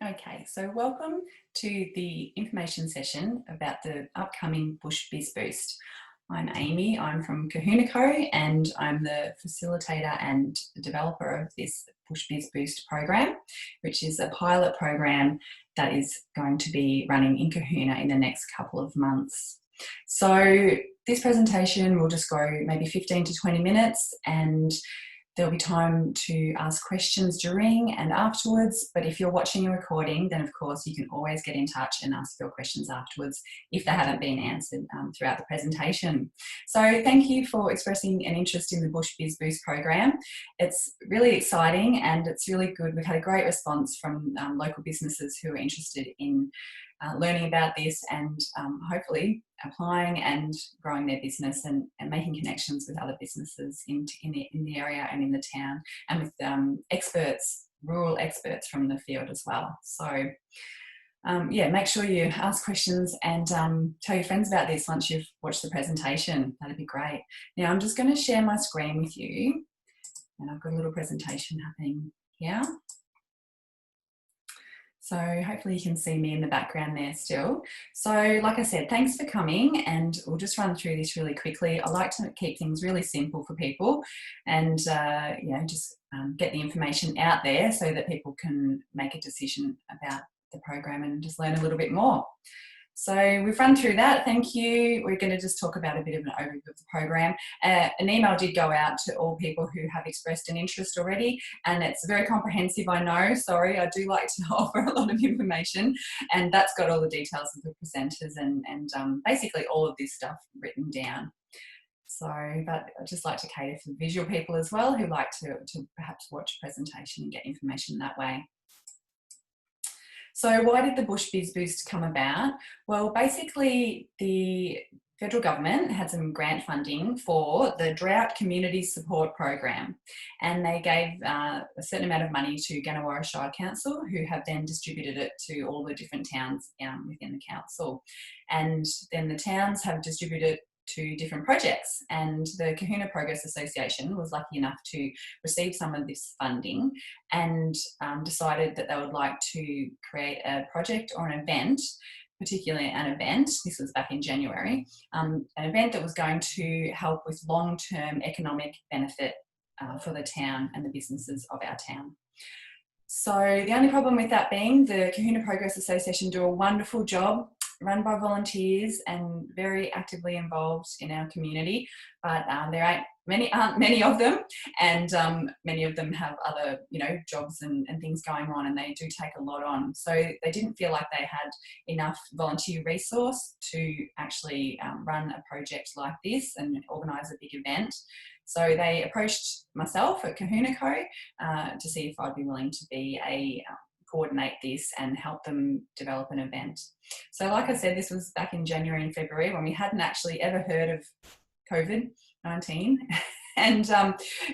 Okay, so welcome to the information session about the upcoming Bush Biz Boost. I'm Amy, I'm from Cohuna Co, and I'm the facilitator and developer of this Bush Biz Boost program, which is a pilot program that is going to be running in Cohuna in the next couple of months. So this presentation will just go maybe 15 to 20 minutes, and there'll be time to ask questions during and afterwards, but if you're watching a recording, then of course you can always get in touch and ask your questions afterwards if they haven't been answered throughout the presentation. So thank you for expressing an interest in the Bush Biz Boost program. It's really exciting and it's really good. We've had a great response from local businesses who are interested in learning about this and hopefully applying and growing their business and making connections with other businesses in the area and in the town, and with experts, rural experts from the field as well. So yeah, make sure you ask questions and tell your friends about this once you've watched the presentation. That'd be great. Now I'm just going to share my screen with you, and I've got a little presentation happening here. So hopefully you can see me in the background there still. So like I said, thanks for coming, and we'll just run through this really quickly. I like to keep things really simple for people and you know, just get the information out there so that people can make a decision about the program and just learn a little bit more. So we've run through that, thank you. We're going to just talk about a bit of an overview of the program. An email did go out to all people who have expressed an interest already, and it's very comprehensive, I know, sorry, I do like to offer a lot of information, and that's got all the details of the presenters and basically all of this stuff written down. So, but I'd just like to cater for visual people as well who like to perhaps watch a presentation and get information that way. So why did the Bush Biz Boost come about? Well, basically the federal government had some grant funding for the Drought Community Support Program, and they gave a certain amount of money to Gannawarra Shire Council, who have then distributed it to all the different towns within the council. And then the towns have distributed to different projects, and the Cohuna Progress Association was lucky enough to receive some of this funding and decided that they would like to create a project or an event, particularly an event, this was back in January, an event that was going to help with long-term economic benefit for the town and the businesses of our town. So the only problem with that being the Cohuna Progress Association do a wonderful job, run by volunteers and very actively involved in our community, but there aren't many of them, and many of them have other, you know, jobs and things going on, and they do take a lot on. So they didn't feel like they had enough volunteer resource to actually run a project like this and organise a big event. So they approached myself at Cohuna Co to see if I'd be willing to be coordinate this and help them develop an event. So like I said, this was back in January and February when we hadn't actually ever heard of COVID-19. And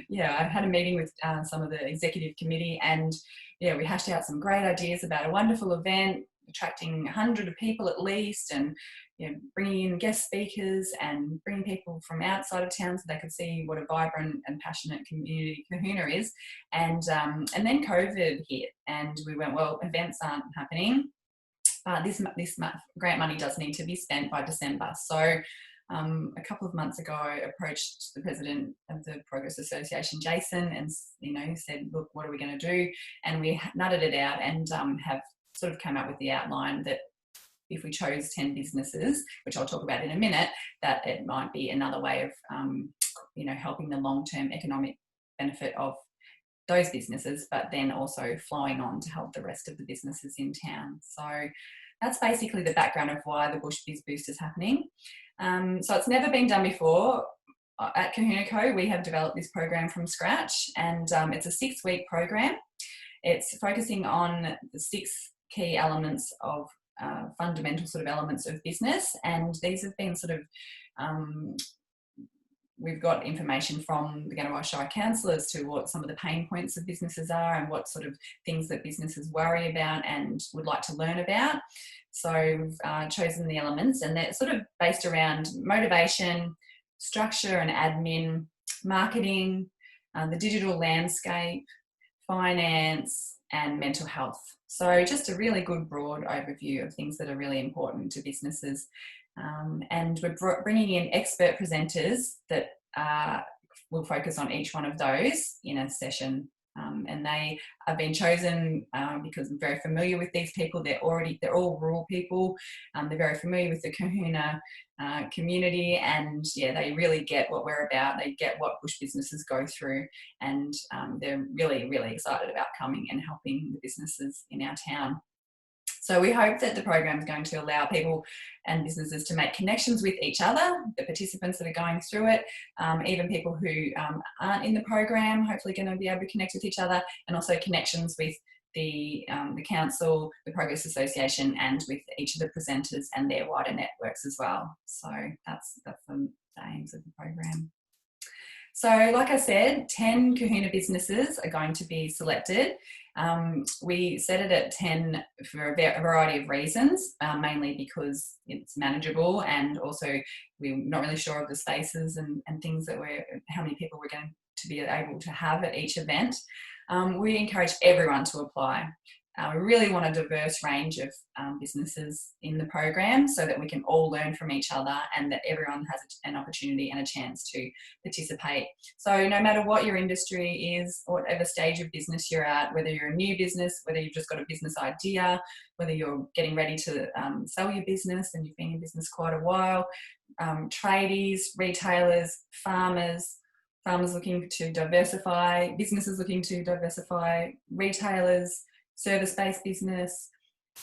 yeah, I had a meeting with some of the executive committee, and yeah, we hashed out some great ideas about a wonderful event, attracting 100 people at least, and you know, bringing in guest speakers and bringing people from outside of town so they could see what a vibrant and passionate community Cohuna is. And then COVID hit, and we went, well, events aren't happening. This grant money does need to be spent by December. So a couple of months ago, I approached the president of the Progress Association, Jason, and you know, said, look, what are we going to do? And we nutted it out and have sort of come up with the outline that if we chose 10 businesses, which I'll talk about in a minute, that it might be another way of you know, helping the long-term economic benefit of those businesses, but then also flowing on to help the rest of the businesses in town. So that's basically the background of why the Bush Biz Boost is happening. So it's never been done before. At Cohuna Co, we have developed this program from scratch, and it's a 6-week program. It's focusing on the 6 key elements of fundamental sort of elements of business, and these have been sort of we've got information from the Gannawarra Shire Council as to what some of the pain points of businesses are and what sort of things that businesses worry about and would like to learn about. So we've chosen the elements, and they're sort of based around motivation, structure and admin, marketing, the digital landscape, finance, and mental health. So just a really good broad overview of things that are really important to businesses. And we're bringing in expert presenters that will focus on each one of those in a session. And they have been chosen because I'm very familiar with these people. They're all rural people. They're very familiar with the Cohuna community, and yeah, they really get what we're about. They get what bush businesses go through, and they're really, really excited about coming and helping the businesses in our town. So we hope that the program is going to allow people and businesses to make connections with each other, the participants that are going through it, even people who aren't in the program, hopefully going to be able to connect with each other, and also connections with the council, the Progress Association, and with each of the presenters and their wider networks as well. So that's the aims of the program. So like I said, 10 Cohuna businesses are going to be selected. We set it at 10 for a variety of reasons, mainly because it's manageable, and also we're not really sure of the spaces and things that how many people we're going to be able to have at each event. We encourage everyone to apply. We really want a diverse range of businesses in the program so that we can all learn from each other and that everyone has an opportunity and a chance to participate. So no matter what your industry is, or whatever stage of business you're at, whether you're a new business, whether you've just got a business idea, whether you're getting ready to sell your business and you've been in business quite a while, tradies, retailers, farmers looking to diversify, businesses looking to diversify, retailers, service-based business,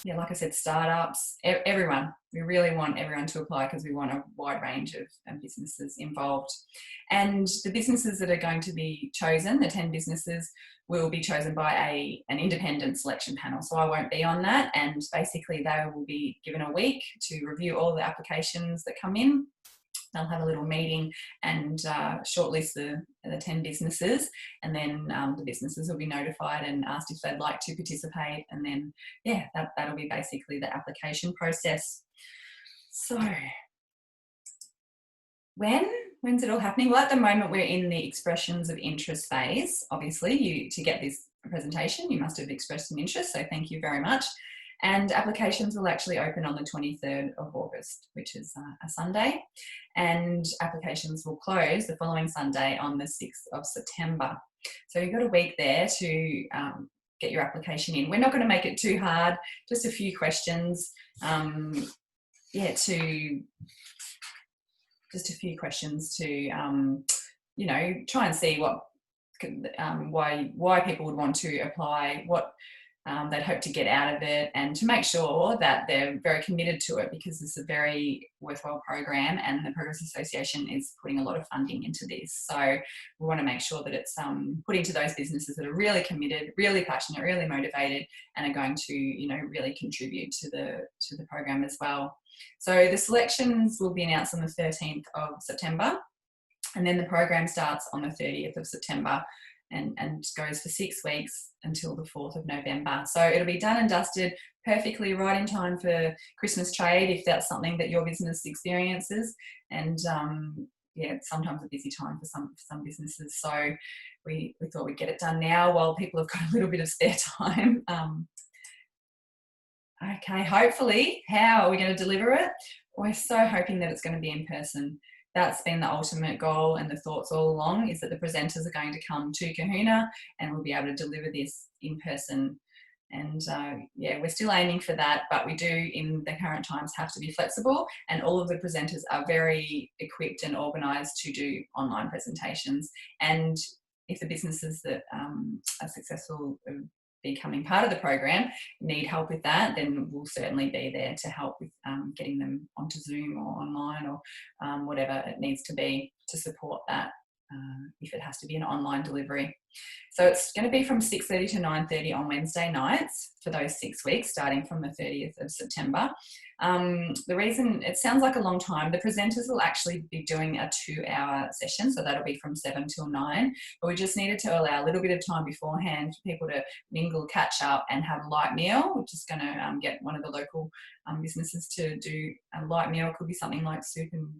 yeah, like I said, startups, everyone. We really want everyone to apply because we want a wide range of businesses involved. And the businesses that are going to be chosen, the 10 businesses, will be chosen by an independent selection panel. So I won't be on that, and basically they will be given a week to review all the applications that come in. They'll have a little meeting and shortlist the 10 businesses, and then the businesses will be notified and asked if they'd like to participate, and then yeah, that'll be basically the application process. So when's it all happening? Well, at the moment we're in the expressions of interest phase. Obviously, to get this presentation you must have expressed an interest, so thank you very much. And applications will actually open on the 23rd of August, which is a Sunday. And applications will close the following Sunday on the 6th of September. So you've got a week there to get your application in. We're not going to make it too hard, just a few questions. Just a few questions to, you know, try and see why people would want to apply, what they'd hope to get out of it, and to make sure that they're very committed to it, because it's a very worthwhile program and the Progress Association is putting a lot of funding into this. So we want to make sure that it's put into those businesses that are really committed, really passionate, really motivated, and are going to, you know, really contribute to the program as well. So the selections will be announced on the 13th of September, and then the program starts on the 30th of September. And goes for 6 weeks until the 4th of November. So it'll be done and dusted perfectly right in time for Christmas trade, if that's something that your business experiences. And yeah, it's sometimes a busy time for some businesses. So we thought we'd get it done now while people have got a little bit of spare time. Okay, hopefully, how are we going to deliver it? We're so hoping that it's going to be in person. That's been the ultimate goal and the thoughts all along, is that the presenters are going to come to Cohuna and we'll be able to deliver this in person. And yeah, we're still aiming for that, but we do in the current times have to be flexible, and all of the presenters are very equipped and organised to do online presentations. And if the businesses that are successful becoming part of the program need help with that, then we'll certainly be there to help with getting them onto Zoom or online or whatever it needs to be to support that, if it has to be an online delivery. So it's going to be from 6:30 to 9:30 on Wednesday nights for those 6 weeks, starting from the 30th of September. The reason it sounds like a long time, the presenters will actually be doing a 2-hour session, so that'll be from 7 till 9, but we just needed to allow a little bit of time beforehand for people to mingle, catch up and have a light meal. We're just going to get one of the local businesses to do a light meal. It could be something like soup and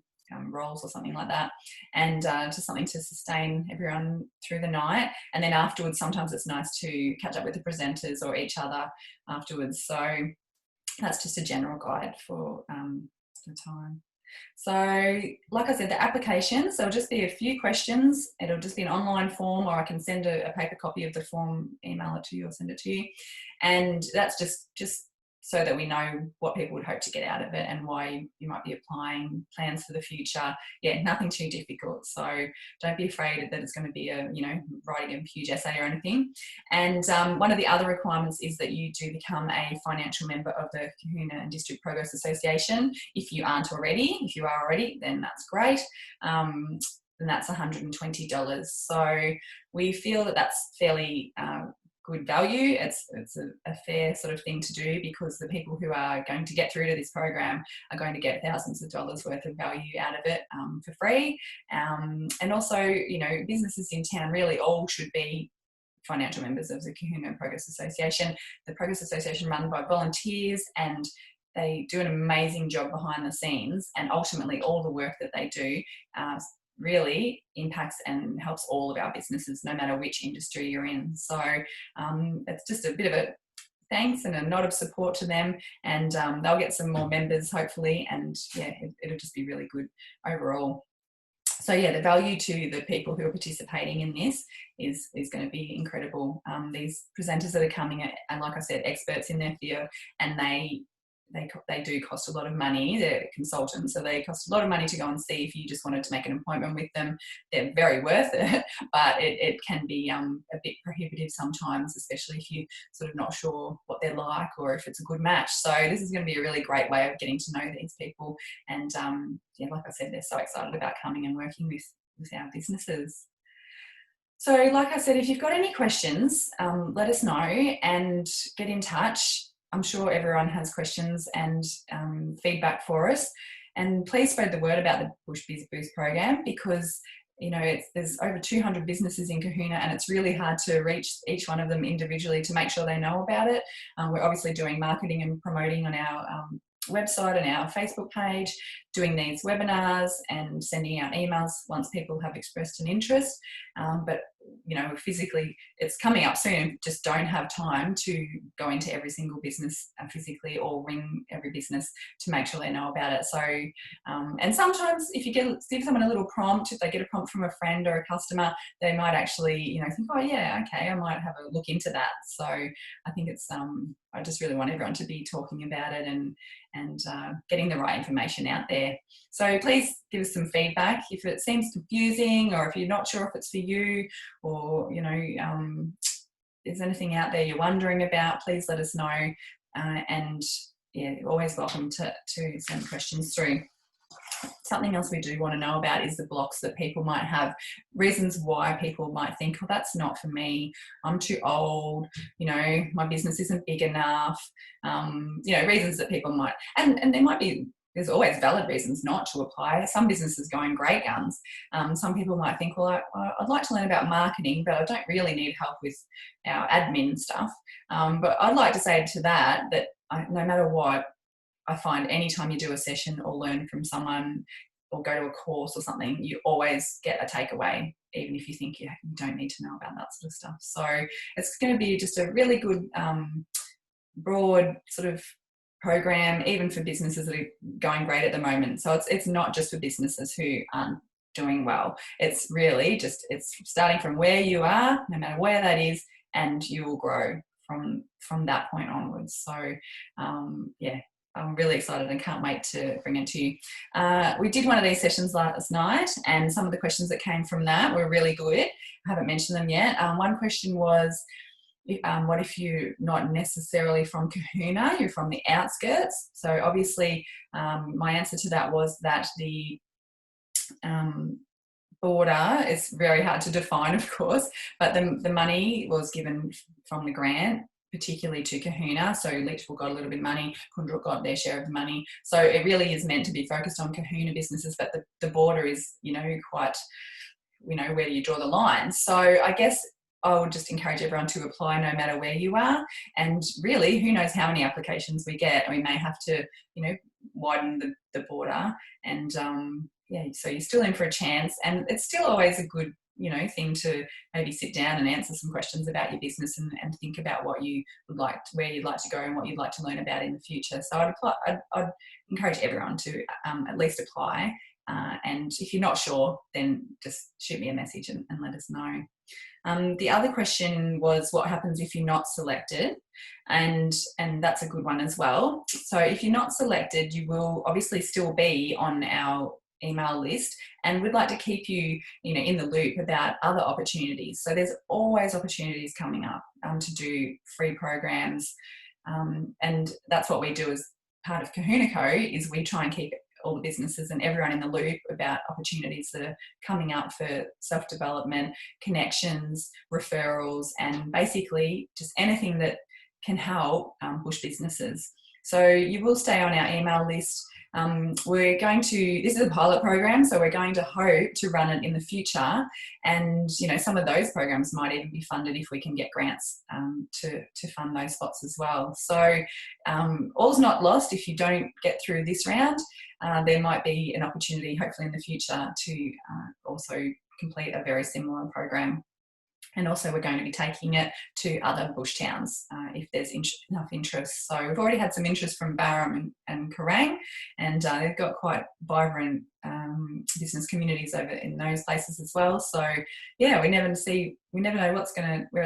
rolls or something like that, and just something to sustain everyone through the night. And then afterwards, sometimes it's nice to catch up with the presenters or each other afterwards. So that's just a general guide for the time. So like I said, the application, so it'll just be a few questions. It'll just be an online form, or I can send a paper copy of the form, email it to you or send it to you. And that's just so that we know what people would hope to get out of it and why you might be applying, plans for the future. Yeah, nothing too difficult. So don't be afraid that it's going to be a, writing a huge essay or anything. And one of the other requirements is that you do become a financial member of the Cohuna and District Progress Association. If you aren't already, if you are already, then that's great. And that's $120. So we feel that that's fairly good value. It's a fair sort of thing to do, because the people who are going to get through to this program are going to get thousands of dollars worth of value out of it for free. And also, businesses in town really all should be financial members of the Cohuna Progress Association. The Progress Association run by volunteers, and they do an amazing job behind the scenes, and ultimately all the work that they do really impacts and helps all of our businesses, no matter which industry you're in. So it's just a bit of a thanks and a nod of support to them, and they'll get some more members hopefully, and yeah, it'll just be really good overall. So yeah, the value to the people who are participating in this is going to be incredible. These presenters that are coming are, like I said, experts in their field, and they do cost a lot of money. They're consultants, so they cost a lot of money to go and see. If you just wanted to make an appointment with them, they're very worth it, but it can be a bit prohibitive sometimes, especially if you're sort of not sure what they're like or if it's a good match. So this is going to be a really great way of getting to know these people, and yeah, like I said, they're so excited about coming and working with our businesses. So like I said, if you've got any questions, let us know and get in touch. I'm sure everyone has questions and feedback for us. And please spread the word about the Bush Biz Boost program, because there's over 200 businesses in Cohuna, and it's really hard to reach each one of them individually to make sure they know about it. We're obviously doing marketing and promoting on our website and our Facebook page, doing these webinars and sending out emails once people have expressed an interest. But physically it's coming up soon, just don't have time to go into every single business physically or ring every business to make sure they know about it. So and sometimes if you give someone a little prompt, if they get a prompt from a friend or a customer, they might actually think, oh yeah, okay, I might have a look into that. So I think it's I just really want everyone to be talking about it and getting the right information out there. So please give us some feedback if it seems confusing, or if you're not sure if it's for you, or there's anything out there you're wondering about, please let us know. And yeah, you're always welcome to send questions through. Something else we do want to know about is the blocks that people might have, reasons why people might think, oh, that's not for me, I'm too old, my business isn't big enough, reasons that people might, and there's always valid reasons not to apply. Some businesses going great guns. Some people might think, well, I'd like to learn about marketing, but I don't really need help with our admin stuff. But I'd like to say to that no matter what, I find anytime you do a session or learn from someone or go to a course or something, you always get a takeaway, even if you think you don't need to know about that sort of stuff. So it's going to be just a really good, broad sort of program, even for businesses that are going great at the moment. So it's not just for businesses who aren't doing well. It's really just, it's starting from where you are, no matter where that is, and you will grow from that point onwards. So yeah, I'm really excited and can't wait to bring it to you. We did one of these sessions last night, and some of the questions that came from that were really good. I haven't mentioned them yet. One question was, what if you're not necessarily from Cohuna, you're from the outskirts? So obviously my answer to that was that the border is very hard to define, of course, but the money was given from the grant particularly to Cohuna. So Leachville got a little bit of money, Kundra got their share of the money. So it really is meant to be focused on Cohuna businesses, but the border is, quite, where do you draw the line? So I guess I would just encourage everyone to apply no matter where you are. And really, who knows how many applications we get. We may have to, widen the border, and yeah, so you're still in for a chance, and it's still always a good, you know, thing to maybe sit down and answer some questions about your business, and think about what you would like, where you'd like to go, and what you'd like to learn about in the future. So I'd encourage everyone to at least apply. And if you're not sure, then just shoot me a message and let us know. The other question was, what happens if you're not selected? And that's a good one as well. So if you're not selected, you will obviously still be on our email list, and we'd like to keep you, you know, in the loop about other opportunities. So there's always opportunities coming up to do free programs, and that's what we do as part of Cohuna Co, is we try and keep all the businesses and everyone in the loop about opportunities that are coming up for self-development, connections, referrals, and basically just anything that can help bush businesses. So you will stay on our email list. We're going to, this is a pilot program, so we're going to hope to run it in the future, and you know, some of those programs might even be funded if we can get grants to fund those spots as well. So all's not lost if you don't get through this round. There might be an opportunity hopefully in the future to also complete a very similar program. And also we're going to be taking it to other bush towns if there's enough interest. So we've already had some interest from Barham and Kerrang, and they've got quite vibrant business communities over in those places as well. So yeah, we never know where it's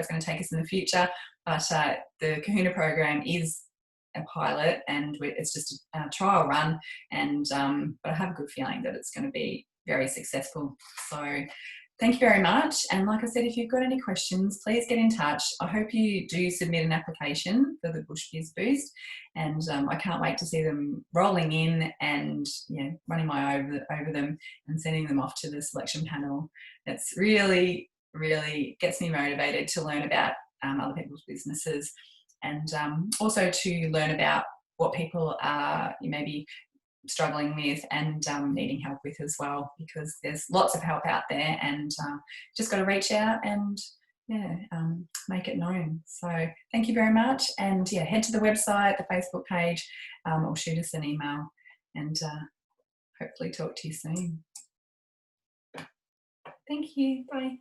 going to take us in the future. But the Cohuna program is a pilot, and it's just a trial run, and but I have a good feeling that it's going to be very successful. So thank you very much. And like I said, if you've got any questions, please get in touch. I hope you do submit an application for the Bush Biz Boost, and I can't wait to see them rolling in, and you know, running my eye over them and sending them off to the selection panel. It's really, really gets me motivated to learn about other people's businesses, and also to learn about what people are maybe struggling with and needing help with as well, because there's lots of help out there, and just got to reach out and yeah, make it known. So thank you very much, and yeah, head to the website, the Facebook page, or shoot us an email, and hopefully talk to you soon. Thank you. Bye.